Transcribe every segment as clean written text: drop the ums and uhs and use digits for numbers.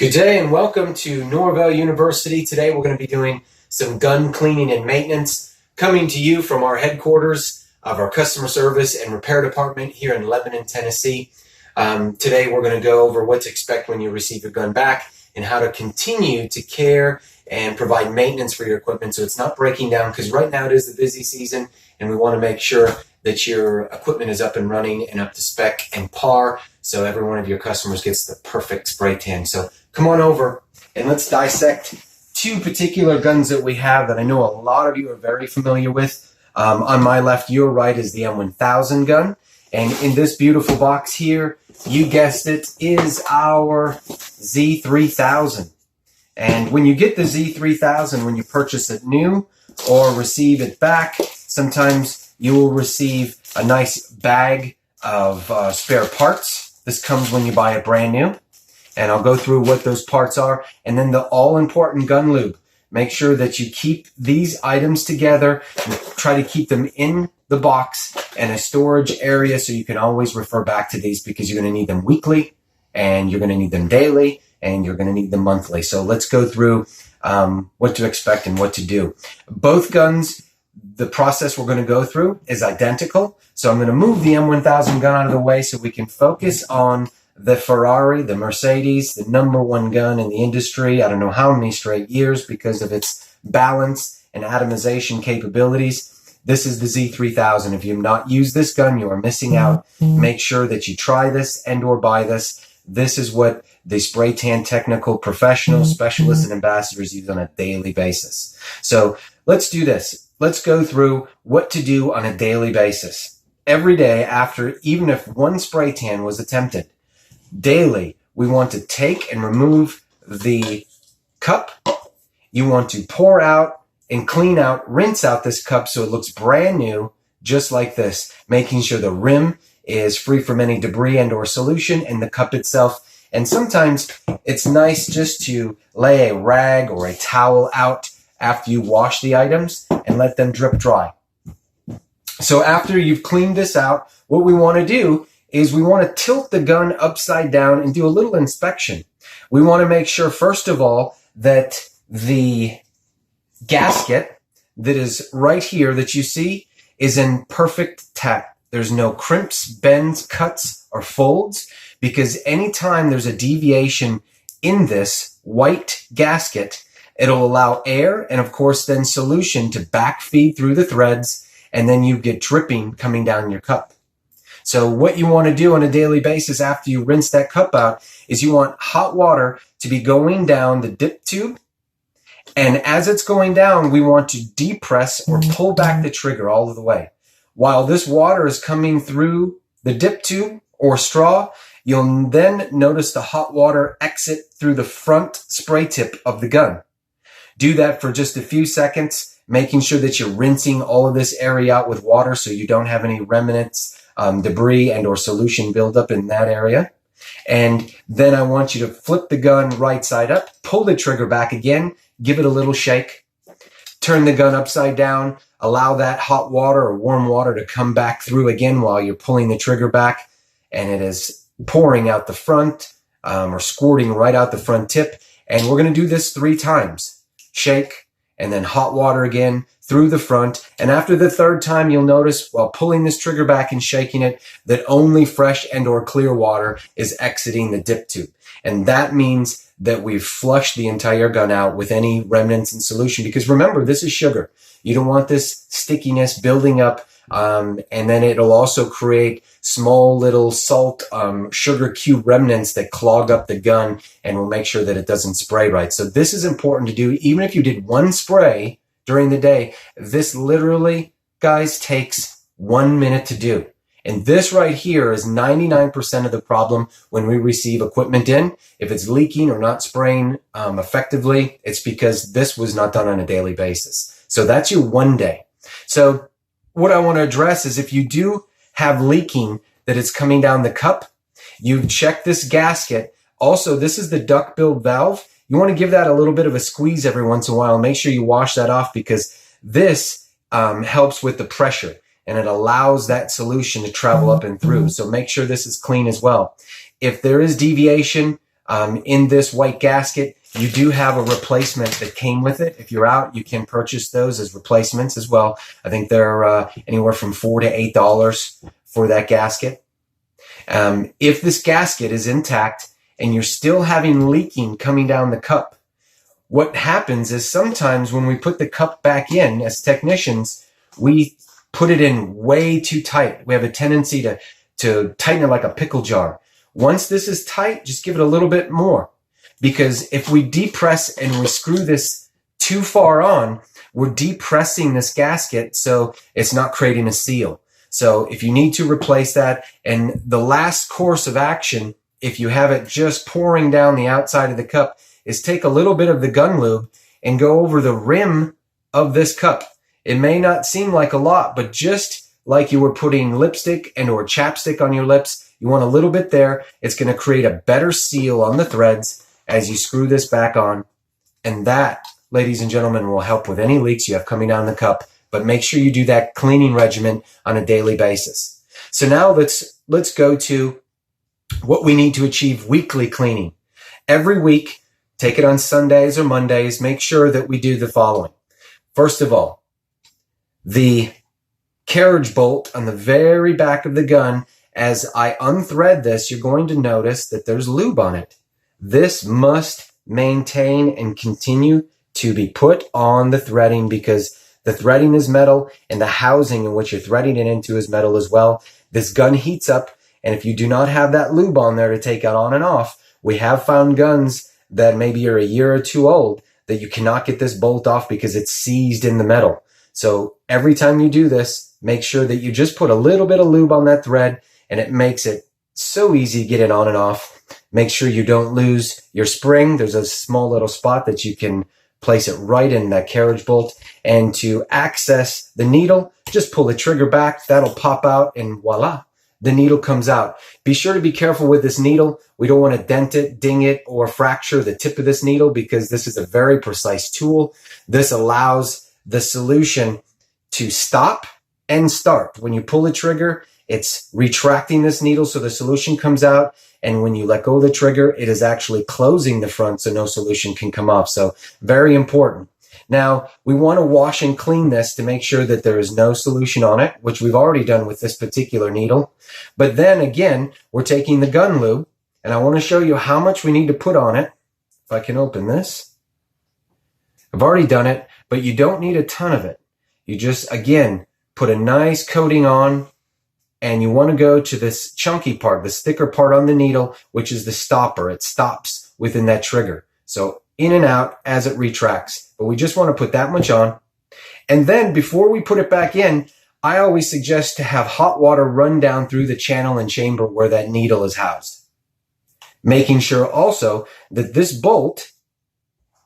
Good day and welcome to Norvell University. Today we're going to be doing some gun cleaning and maintenance coming to you from our headquarters of our customer service and repair department here in Lebanon, Tennessee. Today we're going to go over what to expect when you receive your gun back and how to continue to care and provide maintenance for your equipment so it's not breaking down, because right now it is the busy season and we want to make sure that your equipment is up and running and up to spec and par so every one of your customers gets the perfect spray tan. So come on over and let's dissect two particular guns that we have that I know a lot of you are very familiar with. On my left, your right, is the M1000 gun. And in this beautiful box here, you guessed it, is our Z3000. And when you get the Z3000, when you purchase it new or receive it back, sometimes you will receive a nice bag of spare parts. This comes when you buy it brand new. And I'll go through what those parts are. And then the all-important gun lube. Make sure that you keep these items together and try to keep them in the box and a storage area so you can always refer back to these, because you're going to need them weekly and you're going to need them daily and you're going to need them monthly. So let's go through what to expect and what to do. Both guns, the process we're going to go through is identical. So I'm going to move the M1000 gun out of the way so we can focus on the Ferrari, the Mercedes, the #1 gun in the industry. I don't know how many straight years because of its balance and atomization capabilities. This is the Z3000. If you've not used this gun, you are missing out. Make sure that you try this and or buy this. This is what the spray tan technical professionals, specialists, and ambassadors use on a daily basis. So let's do this. Let's go through what to do on a daily basis. Every day after, even if one spray tan was attempted, daily, we want to take and remove the cup. You want to pour out and clean out, rinse out this cup so it looks brand new, just like this, making sure the rim is free from any debris and or solution, and the cup itself. And sometimes it's nice just to lay a rag or a towel out after you wash the items and let them drip dry. So after you've cleaned this out, what we want to do is we want to tilt the gun upside down and do a little inspection. We want to make sure, first of all, that the gasket that is right here that you see is in perfect tap. There's no crimps, bends, cuts, or folds, because anytime there's a deviation in this white gasket, it'll allow air and, of course, then solution to backfeed through the threads, and then you get dripping coming down your cup. So what you want to do on a daily basis after you rinse that cup out is you want hot water to be going down the dip tube. And as it's going down, we want to depress or pull back the trigger all of the way. While this water is coming through the dip tube or straw, you'll then notice the hot water exit through the front spray tip of the gun. Do that for just a few seconds, making sure that you're rinsing all of this area out with water so you don't have any remnants, debris and or solution buildup in that area. And then I want you to flip the gun right side up, pull the trigger back again, give it a little shake, turn the gun upside down, allow that hot water or warm water to come back through again while you're pulling the trigger back, and it is pouring out the front or squirting right out the front tip. And we're going to do this 3 times. Shake, and then hot water again through the front. And after the 3rd time, you'll notice while pulling this trigger back and shaking it that only fresh and or clear water is exiting the dip tube. And that means that we've flushed the entire gun out with any remnants in solution, because remember, this is sugar. You don't want this stickiness building up, and then it'll also create small little salt, sugar cube remnants that clog up the gun and will make sure that it doesn't spray right. So this is important to do. Even if you did 1 spray during the day, this literally, guys, takes 1 minute to do. And this right here is 99% of the problem when we receive equipment in. If it's leaking or not spraying effectively, it's because this was not done on a daily basis. So that's your 1 day. So what I want to address is, if you do have leaking that is coming down the cup, you check this gasket. Also, this is the duck-bill valve. You want to give that a little bit of a squeeze every once in a while. Make sure you wash that off, because this helps with the pressure and it allows that solution to travel up and through. So make sure this is clean as well. If there is deviation, In this white gasket, you do have a replacement that came with it. If you're out, you can purchase those as replacements as well. I think they're anywhere from $4 to $8 for that gasket. If this gasket is intact and you're still having leaking coming down the cup, what happens is sometimes when we put the cup back in as technicians, we put it in way too tight. We have a tendency to tighten it like a pickle jar. Once this is tight, just give it a little bit more. Because if we depress and we screw this too far on, we're depressing this gasket so it's not creating a seal. So if you need to replace that, and the last course of action, if you have it just pouring down the outside of the cup, is take a little bit of the gun lube and go over the rim of this cup. It may not seem like a lot, but just like you were putting lipstick and or chapstick on your lips, you want a little bit there. It's going to create a better seal on the threads as you screw this back on. And that, ladies and gentlemen, will help with any leaks you have coming down the cup. But make sure you do that cleaning regimen on a daily basis. So now let's go to what we need to achieve weekly cleaning. Every week, take it on Sundays or Mondays, make sure that we do the following. First of all, the carriage bolt on the very back of the gun, as I unthread this, you're going to notice that there's lube on it. This must maintain and continue to be put on the threading because the threading is metal and the housing in which you're threading it into is metal as well. This gun heats up, and if you do not have that lube on there to take it on and off, we have found guns that maybe are a year or two old that you cannot get this bolt off because it's seized in the metal. So every time you do this, make sure that you just put a little bit of lube on that thread, and it makes it so easy to get it on and off. Make sure you don't lose your spring. There's a small little spot that you can place it right in that carriage bolt. And to access the needle, just pull the trigger back. That'll pop out, and voila, the needle comes out. Be sure to be careful with this needle. We don't want to dent it, ding it, or fracture the tip of this needle because this is a very precise tool. This allows the solution to stop and start. When you pull the trigger, it's retracting this needle so the solution comes out. And when you let go of the trigger, it is actually closing the front so no solution can come off. So very important. Now, we want to wash and clean this to make sure that there is no solution on it, which we've already done with this particular needle. But then again, we're taking the gun lube, and I want to show you how much we need to put on it. If I can open this. I've already done it, but you don't need a ton of it. You just, again, put a nice coating on, and you want to go to this chunky part, this thicker part on the needle, which is the stopper. It stops within that trigger. So in and out as it retracts. But we just want to put that much on. And then before we put it back in, I always suggest to have hot water run down through the channel and chamber where that needle is housed. Making sure also that this bolt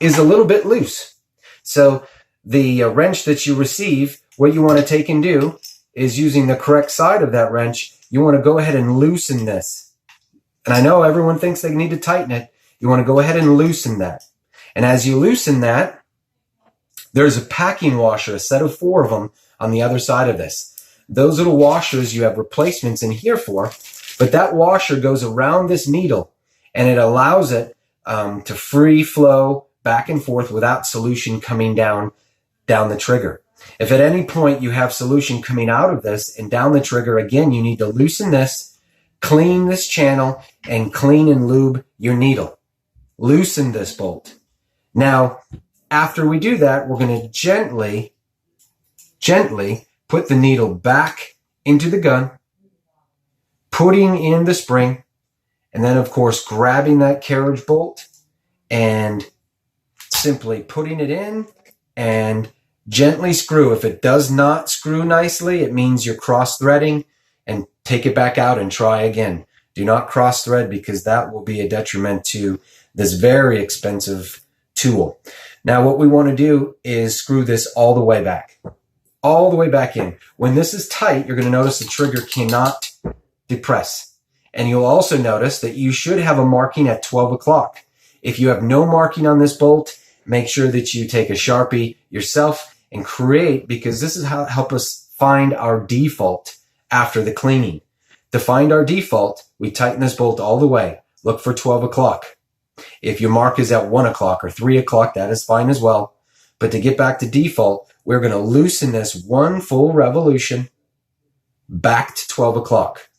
is a little bit loose. So the wrench that you receive, what you want to take and do is using the correct side of that wrench, you want to go ahead and loosen this. And I know everyone thinks they need to tighten it. You want to go ahead and loosen that. And as you loosen that, there's a packing washer, a set of 4 of them on the other side of this. Those little washers you have replacements in here for, but that washer goes around this needle and it allows it to free flow back and forth without solution coming down the trigger. If at any point you have solution coming out of this and down the trigger, again, you need to loosen this, clean this channel, and clean and lube your needle. Loosen this bolt. Now, after we do that, we're going to gently put the needle back into the gun, putting in the spring, and then, of course, grabbing that carriage bolt and simply putting it in and gently screw. If it does not screw nicely, it means you're cross-threading, and take it back out and try again. Do not cross-thread because that will be a detriment to this very expensive tool. Now, what we want to do is screw this all the way back in. When this is tight, you're going to notice the trigger cannot depress. And you'll also notice that you should have a marking at 12 o'clock. If you have no marking on this bolt, make sure that you take a Sharpie yourself and create, because this is how help us find our default after the cleaning. To find our default, we tighten this bolt all the way. Look for 12 o'clock. If your mark is at 1 o'clock or 3 o'clock, that is fine as well. But to get back to default, we're going to loosen this one full revolution back to 12 o'clock.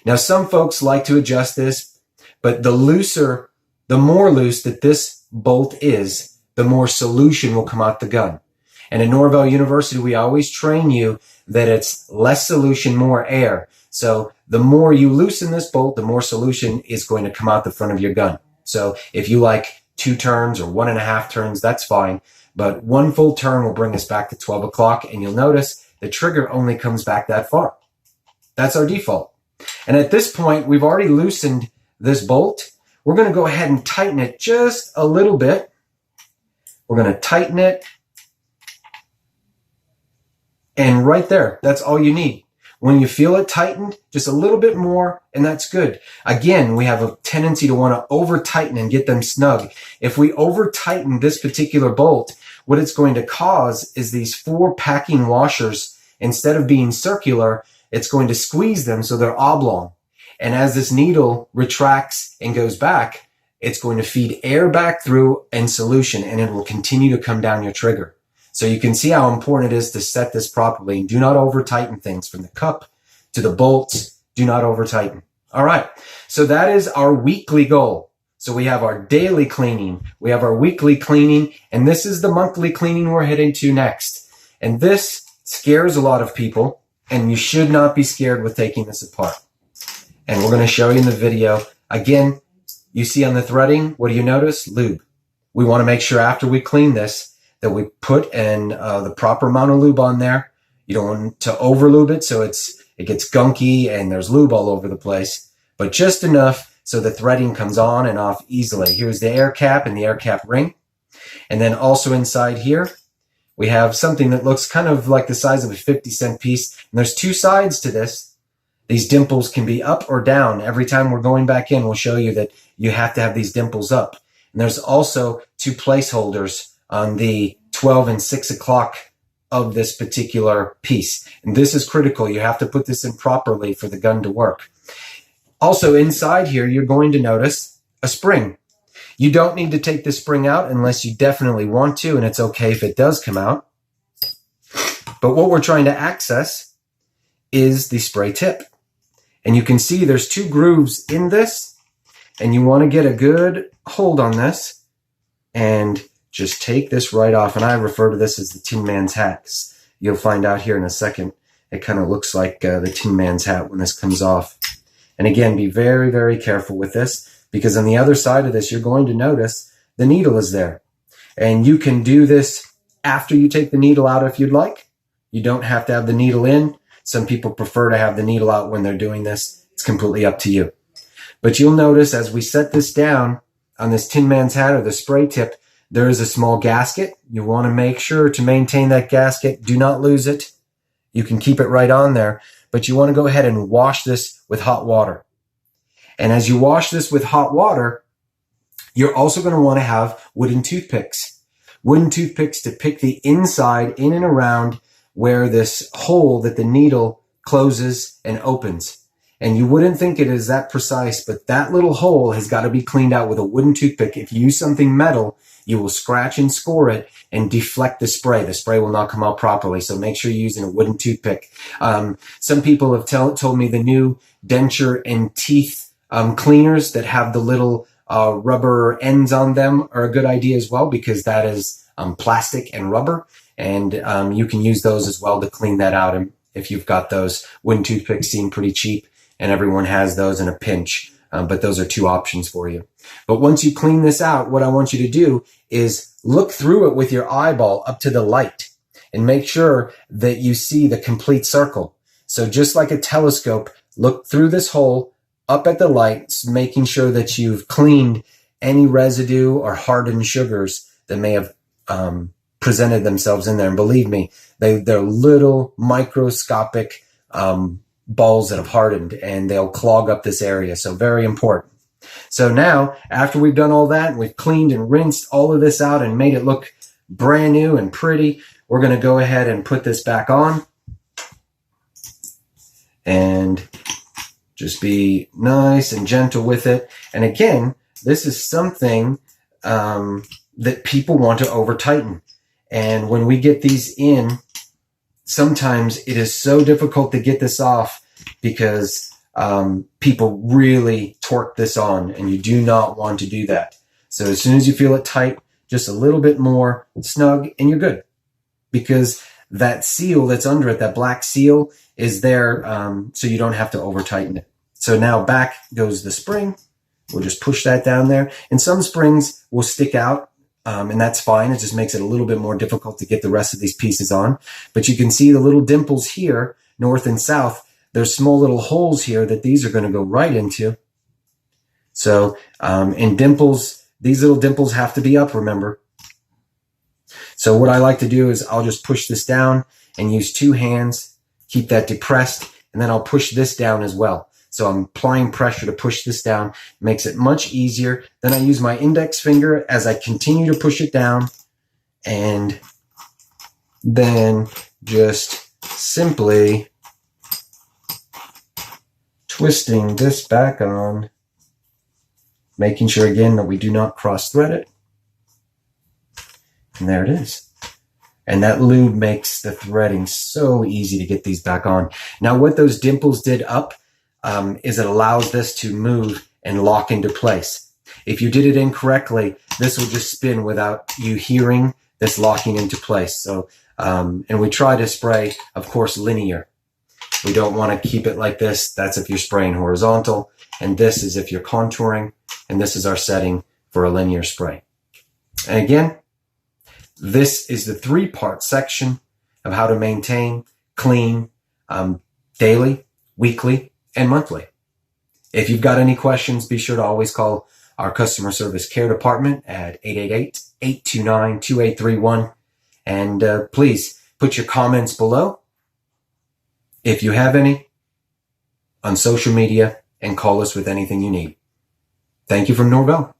Now, some folks like to adjust this, but the more loose that this bolt is, the more solution will come out the gun. And at Norvell University, we always train you that it's less solution, more air. So the more you loosen this bolt, the more solution is going to come out the front of your gun. So if you like 2 turns or 1.5 turns, that's fine. But 1 full turn will bring us back to 12 o'clock. And you'll notice the trigger only comes back that far. That's our default. And at this point, we've already loosened this bolt. We're going to go ahead and tighten it just a little bit. We're going to tighten it. And right there, that's all you need. When you feel it tightened, just a little bit more, and that's good. Again, we have a tendency to want to over-tighten and get them snug. If we over-tighten this particular bolt, what it's going to cause is these 4 packing washers, instead of being circular, it's going to squeeze them so they're oblong. And as this needle retracts and goes back, it's going to feed air back through and solution, and it will continue to come down your trigger. So you can see how important it is to set this properly. Do not over-tighten things from the cup to the bolts. Do not over-tighten. All right. So that is our weekly goal. So we have our daily cleaning. We have our weekly cleaning. And this is the monthly cleaning we're heading to next. And this scares a lot of people. And you should not be scared with taking this apart. And we're going to show you in the video. Again, you see on the threading, what do you notice? Lube. We want to make sure after we clean this, that we put in the proper amount of lube on there. You don't want to over lube it so it gets gunky and there's lube all over the place, but just enough so the threading comes on and off easily. Here's the air cap and the air cap ring. And then also inside here, we have something that looks kind of like the size of a 50-cent piece. And there's 2 sides to this. These dimples can be up or down. Every time we're going back in, we'll show you that you have to have these dimples up. And there's also 2 placeholders on the 12 and 6 o'clock of this particular piece. And this is critical. You have to put this in properly for the gun to work. Also inside here, you're going to notice a spring. You don't need to take the spring out unless you definitely want to, and it's okay if it does come out. But what we're trying to access is the spray tip. And you can see there's 2 grooves in this, and you want to get a good hold on this and just take this right off. And I refer to this as the Tin Man's hat. You'll find out here in a second. It kind of looks like the Tin Man's hat when this comes off. And again, be very, very careful with this, because on the other side of this, you're going to notice the needle is there. And you can do this after you take the needle out if you'd like. You don't have to have the needle in. Some people prefer to have the needle out when they're doing this. It's completely up to you. But you'll notice as we set this down on this Tin Man's hat or the spray tip, there is a small gasket. You want to make sure to maintain that gasket. Do not lose it. You can keep it right on there, but you want to go ahead and wash this with hot water. And as you wash this with hot water, you're also going to want to have wooden toothpicks. Wooden toothpicks to pick the inside in and around where this hole that the needle closes and opens. And you wouldn't think it is that precise, but that little hole has got to be cleaned out with a wooden toothpick. If you use something metal, you will scratch and score it and deflect the spray. The spray will not come out properly, so make sure you're using a wooden toothpick. Some people have told me the new denture and teeth cleaners that have the little rubber ends on them are a good idea as well, because that is plastic and rubber, and you can use those as well to clean that out. And if you've got those, wooden toothpicks seem pretty cheap, and everyone has those in a pinch. But those are 2 options for you. But once you clean this out, what I want you to do is look through it with your eyeball up to the light and make sure that you see the complete circle. So just like a telescope, look through this hole up at the light, making sure that you've cleaned any residue or hardened sugars that may have presented themselves in there. And believe me, they're little microscopic balls that have hardened, and they'll clog up this area. So very important. So now, after we've done all that, and we've cleaned and rinsed all of this out and made it look brand new and pretty, we're going to go ahead and put this back on and just be nice and gentle with it. And again, this is something that people want to over tighten. And when we get these in, sometimes it is so difficult to get this off because people really torque this on, and you do not want to do that. So as soon as you feel it tight, just a little bit more snug, and you're good. Because that seal that's under it, that black seal, is there so you don't have to over tighten it. So now back goes the spring. We'll just push that down there. And some springs will stick out, and that's fine. It just makes it a little bit more difficult to get the rest of these pieces on. But you can see the little dimples here, north and south. There's small little holes here that these are going to go right into. So, and dimples, these little dimples have to be up, remember. So what I like to do is I'll just push this down and use two hands, keep that depressed, and then I'll push this down as well. So I'm applying pressure to push this down. It makes it much easier. Then I use my index finger as I continue to push it down, and then just simply twisting this back on, making sure again that we do not cross thread it. And there it is. And that lube makes the threading so easy to get these back on. Now what those dimples did up is it allows this to move and lock into place. If you did it incorrectly, this will just spin without you hearing this locking into place. So, and we try to spray, of course, linear. We don't want to keep it like this. That's if you're spraying horizontal. And this is if you're contouring. And this is our setting for a linear spray. And again, this is the 3-part section of how to maintain, clean, daily, weekly, and monthly. If you've got any questions, be sure to always call our customer service care department at 888-829-2831. And please put your comments below, if you have any, on social media, and call us with anything you need. Thank you from Norvell.